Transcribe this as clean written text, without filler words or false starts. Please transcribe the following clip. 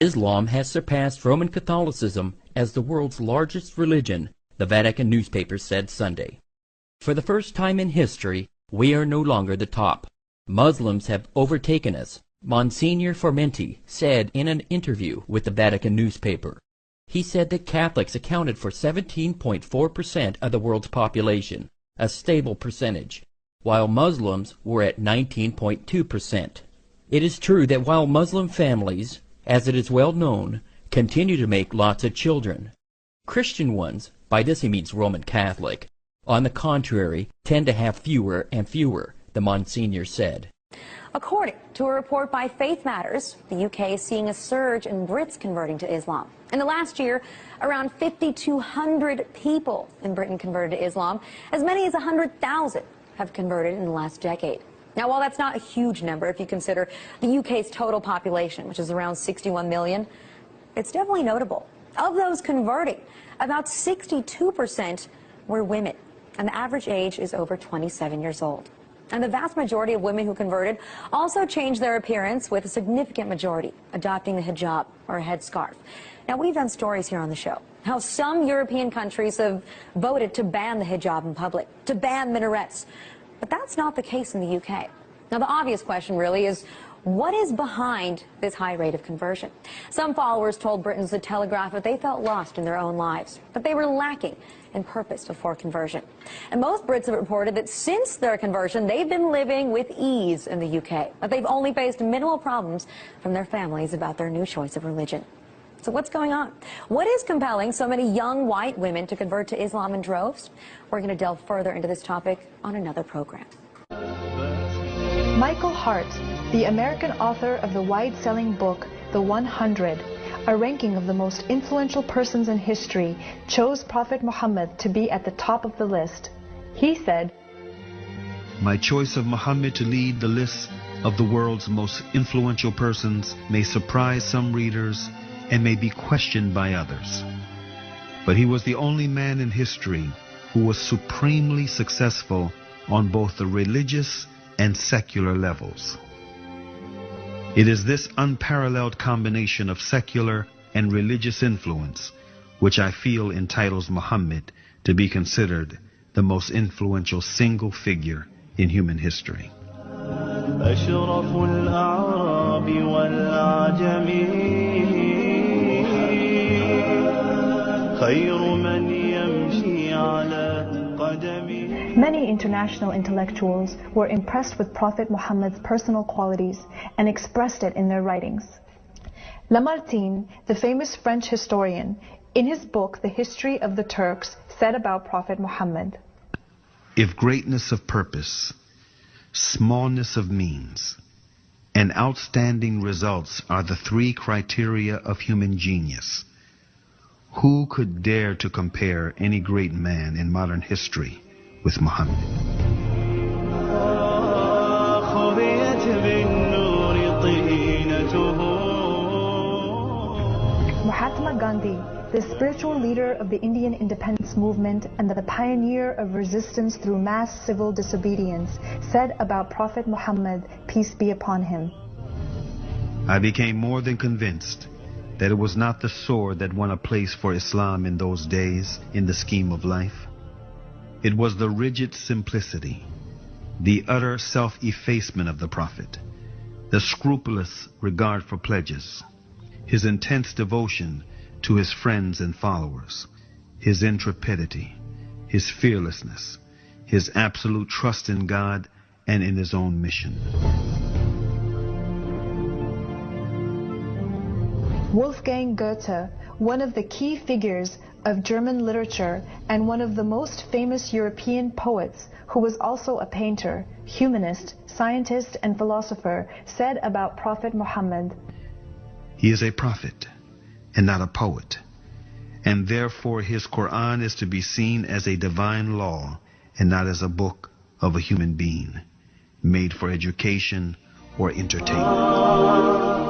Islam has surpassed Roman Catholicism as the world's largest religion, the Vatican newspaper said Sunday. For the first time in history, we are no longer the top. Muslims have overtaken us, Monsignor Formenti said in an interview with the Vatican newspaper. He said that Catholics accounted for 17.4% of the world's population, a stable percentage, while Muslims were at 19.2%. It is true that while Muslim families, as it is well known, continue to make lots of children, Christian ones, by this he means Roman Catholic, on the contrary, tend to have fewer and fewer, the Monsignor said. According to a report by Faith Matters, the UK is seeing a surge in Brits converting to Islam. In the last year, around 5,200 people in Britain converted to Islam. As many as 100,000 have converted in the last decade. Now, while that's not a huge number if you consider the UK's total population, which is around 61 million, it's definitely notable. Of those converting, about 62% were women, and the average age is over 27 years old. And the vast majority of women who converted also changed their appearance, with a significant majority adopting the hijab, or a headscarf. Now, we've done stories here on the show how some European countries have voted to ban the hijab in public, to ban minarets. But that's not the case in the UK. Now, the obvious question really is, what is behind this high rate of conversion? Some followers told Britain's The Telegraph that they felt lost in their own lives, that they were lacking in purpose before conversion. And most Brits have reported that since their conversion, they've been living with ease in the UK, that they've only faced minimal problems from their families about their new choice of religion. So what's going on? What is compelling so many young white women to convert to Islam in droves? We're going to delve further into this topic on another program. Michael Hart, the American author of the wide-selling book, The 100, a ranking of the most influential persons in history, chose Prophet Muhammad to be at the top of the list. He said, "My choice of Muhammad to lead the list of the world's most influential persons may surprise some readers and may be questioned by others. But he was the only man in history who was supremely successful on both the religious and secular levels. It is this unparalleled combination of secular and religious influence which I feel entitles Muhammad to be considered the most influential single figure in human history." Many international intellectuals were impressed with Prophet Muhammad's personal qualities and expressed it in their writings. Lamartine, the famous French historian, in his book The History of the Turks, said about Prophet Muhammad, "If greatness of purpose, smallness of means, and outstanding results are the three criteria of human genius, who could dare to compare any great man in modern history with Muhammad?" Mahatma Gandhi, the spiritual leader of the Indian independence movement and the pioneer of resistance through mass civil disobedience, said about Prophet Muhammad, peace be upon him, "I became more than convinced that it was not the sword that won a place for Islam in those days in the scheme of life. It was the rigid simplicity, the utter self-effacement of the Prophet, the scrupulous regard for pledges, his intense devotion to his friends and followers, his intrepidity, his fearlessness, his absolute trust in God and in his own mission." Wolfgang Goethe, one of the key figures of German literature and one of the most famous European poets, who was also a painter, humanist, scientist, and philosopher, said about Prophet Muhammad, "He is a prophet and not a poet, and therefore his Quran is to be seen as a divine law and not as a book of a human being, made for education or entertainment."